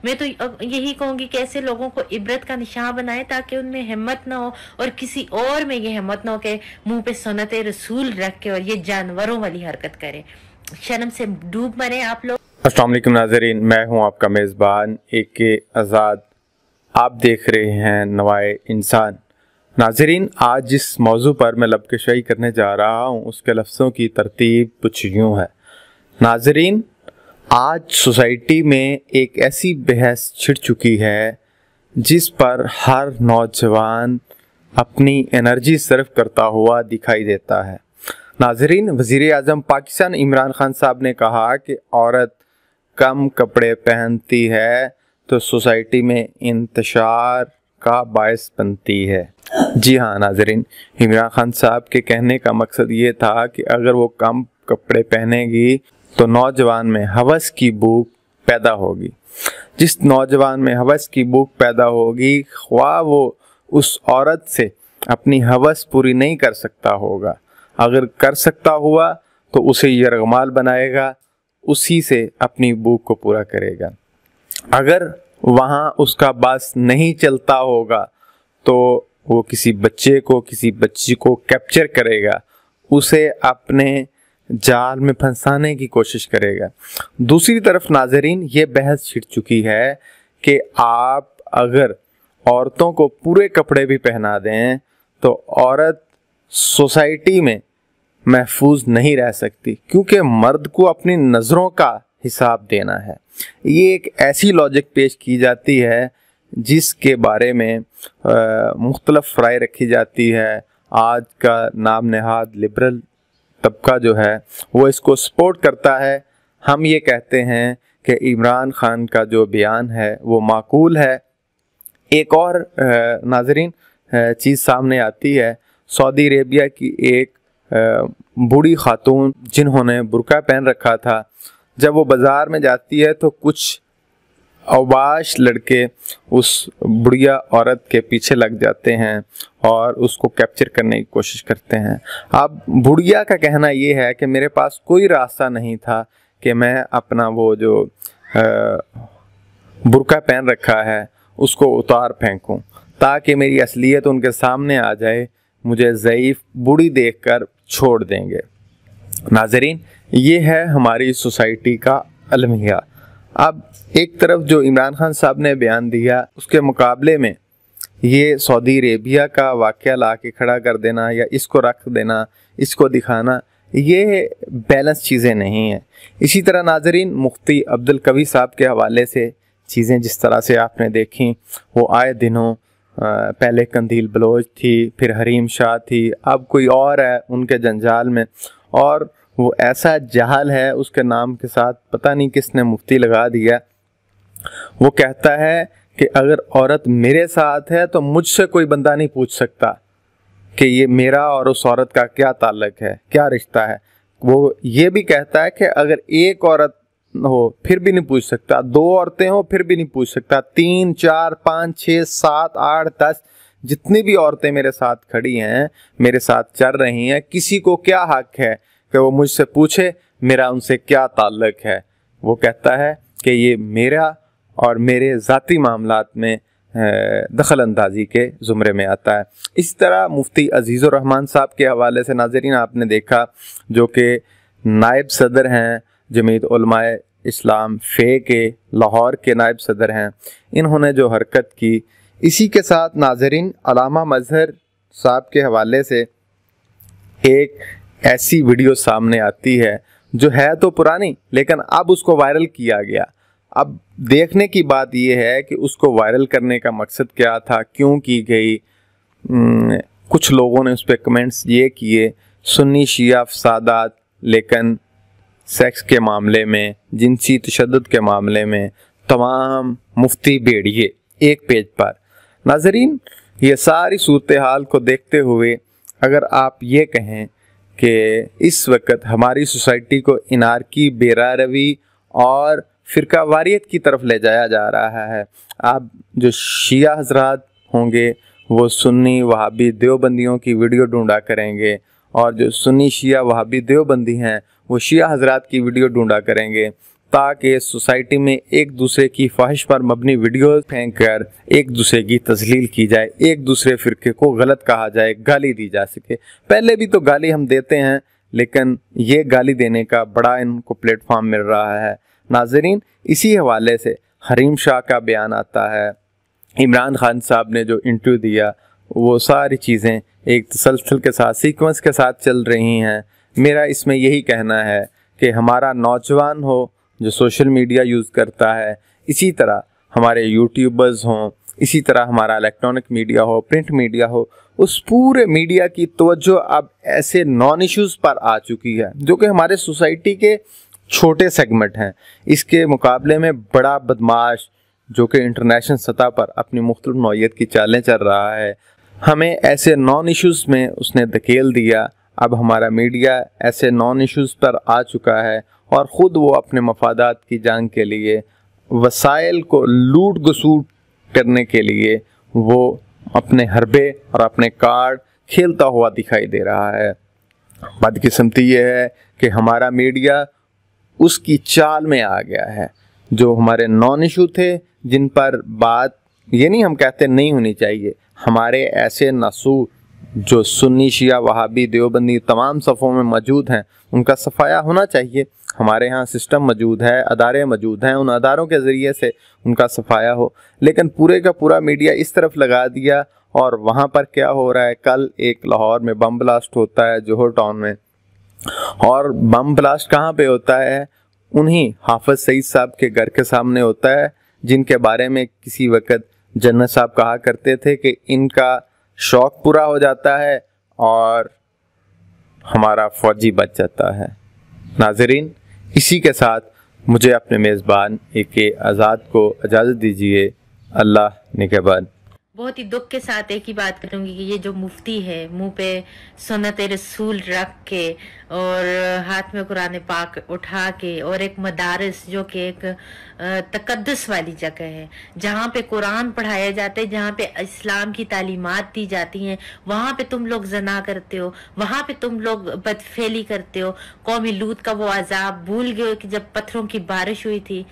मैं तो यही कहूंगी कि ऐसे लोगों को इबरत का निशान बनाए ताकि उनमें हिम्मत ना हो और किसी और में ये हिम्मत ना हो कि मुंह पे सुन्नत रसूल रख के और ये जानवरों वाली हरकत करे। शर्म से डूब मरे आप लोग। अस्सलाम वालेकुम नाज़रीन, मैं हूं आपका मेज़बान AK आज़ाद। आप देख रहे हैं नवाए इंसान। नाज़रीन, आज जिस मौजू पर मैं लबकशाई करने जा रहा हूं उसके लफ्ज़ों की तरतीब कुछ यूँ है। नाज़रीन, आज सोसाइटी में एक ऐसी बहस छिड़ चुकी है जिस पर हर नौजवान अपनी एनर्जी सर्व करता हुआ दिखाई देता है। नाज़रीन, वज़ीर आज़म पाकिस्तान इमरान खान साहब ने कहा कि औरत कम कपड़े पहनती है तो सोसाइटी में इंतशार का बायस बनती है। जी हाँ नाज़रीन, इमरान खान साहब के कहने का मकसद ये था कि अगर वो कम कपड़े पहनेगी तो नौजवान में हवस की भूख पैदा होगी। जिस नौजवान में हवस की भूख पैदा होगी, ख्वाह वो उस औरत से अपनी हवस पूरी नहीं कर सकता होगा, अगर कर सकता हुआ तो उसे यरगमाल बनाएगा, उसी से अपनी भूख को पूरा करेगा। अगर वहाँ उसका बस नहीं चलता होगा तो वो किसी बच्चे को, किसी बच्ची को कैप्चर करेगा, उसे अपने जाल में फंसाने की कोशिश करेगा। दूसरी तरफ नाज़रीन, ये बहस छिड़ चुकी है कि आप अगर औरतों को पूरे कपड़े भी पहना दें तो औरत सोसाइटी में महफूज नहीं रह सकती, क्योंकि मर्द को अपनी नज़रों का हिसाब देना है। ये एक ऐसी लॉजिक पेश की जाती है जिसके बारे में मुख्तलिफ राय रखी जाती है। आज का नाम नहाद लिबरल तबका जो है वो इसको सपोर्ट करता है। हम ये कहते हैं कि इमरान खान का जो बयान है वो माकूल है। एक और नाज़रीन चीज़ सामने आती है। सऊदी अरेबिया की एक बूढ़ी खातून जिन्होंने बुर्का पहन रखा था, जब वो बाज़ार में जाती है तो कुछ अवबाश लड़के उस बुढ़िया औरत के पीछे लग जाते हैं और उसको कैप्चर करने की कोशिश करते हैं। अब बुढ़िया का कहना ये है कि मेरे पास कोई रास्ता नहीं था कि मैं अपना वो जो बुर्का पहन रखा है उसको उतार फेंकूं ताकि मेरी असलियत उनके सामने आ जाए, मुझे ज़ईफ़ बूढ़ी देखकर छोड़ देंगे। नाज़रीन, ये है हमारी सोसाइटी का अलमिया। अब एक तरफ जो इमरान खान साहब ने बयान दिया उसके मुकाबले में ये सऊदी अरेबिया का वाक़या ला के खड़ा कर देना या इसको रख देना, इसको दिखाना, ये बैलेंस चीज़ें नहीं हैं। इसी तरह नाज़रीन, मुफ्ती अब्दुल कवी साहब के हवाले से चीज़ें जिस तरह से आपने देखी, वो आए दिनों पहले कंदील बलोच थी, फिर हरीम शाह थी, अब कोई और है उनके जंजाल में, और वो ऐसा जहाल है उसके नाम के साथ पता नहीं किसने मुफ्ती लगा दिया। वो कहता है कि अगर औरत मेरे साथ है तो मुझसे कोई बंदा नहीं पूछ सकता कि ये मेरा और उस औरत का क्या ताल्लुक है, क्या रिश्ता है। वो ये भी कहता है कि अगर एक औरत हो फिर भी नहीं पूछ सकता, 2 औरतें हो फिर भी नहीं पूछ सकता, 3, 4, 5, 6, 7, 8, 10 जितनी भी औरतें मेरे साथ खड़ी हैं, मेरे साथ चल रही हैं, किसी को क्या हक है कि वो मुझसे पूछे मेरा उनसे क्या ताल्लुक है। वो कहता है कि ये मेरा और मेरे ज़ाती मामलात में दखल अंदाजी के ज़ुमरे में आता है। इस तरह मुफ्ती अजीज़ुर रहमान साहब के हवाले से नाज़रीन आपने देखा, जो कि नायब सदर हैं जमीयत उलमाए इस्लाम फ़े के, लाहौर के नायब सदर हैं, इन्होंने जो हरकत की। इसी के साथ नाज़रीन अलामा मजहर साहब के हवाले से एक ऐसी वीडियो सामने आती है जो है तो पुरानी लेकिन अब उसको वायरल किया गया। अब देखने की बात यह है कि उसको वायरल करने का मकसद क्या था, क्यों की गई। कुछ लोगों ने उस पर कमेंट्स ये किए, सुन्नी शिया फसादात, लेकिन सेक्स के मामले में, जिनसी तशद्दुद के मामले में तमाम मुफ्ती भेड़िए एक पेज पर। नाज़रीन, ये सारी सूरत हाल को देखते हुए अगर आप ये कहें कि इस वक्त हमारी सोसाइटी को इनारकी, बेरारवी और फ़िरका वारियत की तरफ ले जाया जा रहा है। आप जो शिया हजरात होंगे वो सुन्नी वहाबी देवबंदियों की वीडियो ढूंढा करेंगे, और जो सुन्नी शिया वहाबी देवबंदी हैं वो शिया हजरात की वीडियो ढूंढा करेंगे, ताकि सोसाइटी में एक दूसरे की ख्वाहिश पर मबनी वीडियो फेंक कर एक दूसरे की तजलील की जाए, एक दूसरे फ़िरके को गलत कहा जाए, गाली दी जा सके। पहले भी तो गाली हम देते हैं, लेकिन ये गाली देने का बड़ा इनको प्लेटफॉर्म मिल रहा है। नाजरीन, इसी हवाले से हरीम शाह का बयान आता है, इमरान खान साहब ने जो इंटरव्यू दिया, वो सारी चीज़ें एक तसलसल के साथ, सीक्वेंस के साथ चल रही हैं। मेरा इसमें यही कहना है कि हमारा नौजवान हो जो सोशल मीडिया यूज़ करता है, इसी तरह हमारे यूट्यूबर्स हों, इसी तरह हमारा इलेक्ट्रॉनिक मीडिया हो, प्रिंट मीडिया हो, उस पूरे मीडिया की तवज्जो अब ऐसे नॉन इश्यूज़ पर आ चुकी है जो कि हमारे सोसाइटी के छोटे सेगमेंट हैं। इसके मुकाबले में बड़ा बदमाश जो कि इंटरनेशनल सतह पर अपनी मुख्तलिफ नौइयत की चालें चल रहा है, हमें ऐसे नॉन इश्यूज़ में उसने धकेल दिया। अब हमारा मीडिया ऐसे नॉन इश्यूज़ पर आ चुका है और ख़ुद वो अपने मफादात की जंग के लिए, वसाइल को लूट घसूट करने के लिए वो अपने हरबे और अपने कार्ड खेलता हुआ दिखाई दे रहा है। बदकिस्मती ये है कि हमारा मीडिया उसकी चाल में आ गया है। जो हमारे नॉन इशू थे, जिन पर बात ये नहीं हम कहते नहीं होनी चाहिए, हमारे ऐसे नसूर जो सुन्नी, शिया, वहाबी, देवबंदी तमाम सफ़ों में मौजूद हैं, उनका सफाया होना चाहिए। हमारे यहाँ सिस्टम मौजूद है, अदारे मौजूद हैं, उन अदारों के ज़रिए से उनका सफाया हो। लेकिन पूरे का पूरा मीडिया इस तरफ लगा दिया। और वहाँ पर क्या हो रहा है, कल एक लाहौर में बम ब्लास्ट होता है, जोहर टाउन में, और बम ब्लास्ट कहाँ पे होता है, उन्हीं हाफिज सईद साहब के घर के सामने होता है, जिनके बारे में किसी वक्त जन्नत साहब कहा करते थे कि इनका शौक पूरा हो जाता है और हमारा फौजी बच जाता है। नाजरीन, इसी के साथ मुझे अपने मेज़बान AK आज़ाद को इजाज़त दीजिए। अल्लाह निगहबान। बहुत ही दुख के साथ एक ही बात करूंगी कि ये जो मुफ्ती है, मुंह पे सुन्नत रसूल रख के और हाथ में कुरान पाक उठा के, और एक मदारिस जो कि एक तकद्दुस वाली जगह है, जहाँ पे कुरान पढ़ाया जाता है, जहाँ पे इस्लाम की तालीमात दी जाती हैं, वहाँ पे तुम लोग जना करते हो, वहाँ पे तुम लोग बदफेली करते हो। कौमी लूत का वो अजाब भूल गए कि जब पत्थरों की बारिश हुई थी,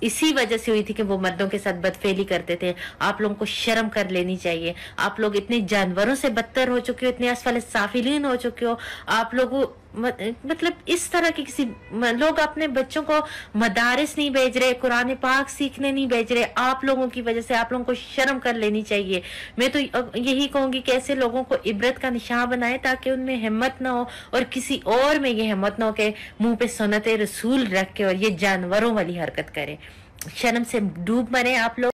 इसी वजह से हुई थी कि वो मर्दों के साथ बदफेली करते थे। आप लोगों को शर्म कर लेनी चाहिए। आप लोग इतने जानवरों से बदतर हो चुके हो, इतने असफल साफिलीन हो चुके हो। आप लोगों मतलब इस तरह के किसी लोग अपने बच्चों को मदारिस नहीं भेज रहे, कुरान पाक सीखने नहीं भेज रहे। आप लोगों की वजह से आप लोगों को शर्म कर लेनी चाहिए। मैं तो यही कहूंगी कि ऐसे लोगों को इबरत का निशान बनाए ताकि उनमें हिम्मत ना हो और किसी और में ये हिम्मत ना हो कि मुंह पे सुन्नत रसूल रख के और ये जानवरों वाली हरकत करे। शर्म से डूब मरे आप लोग।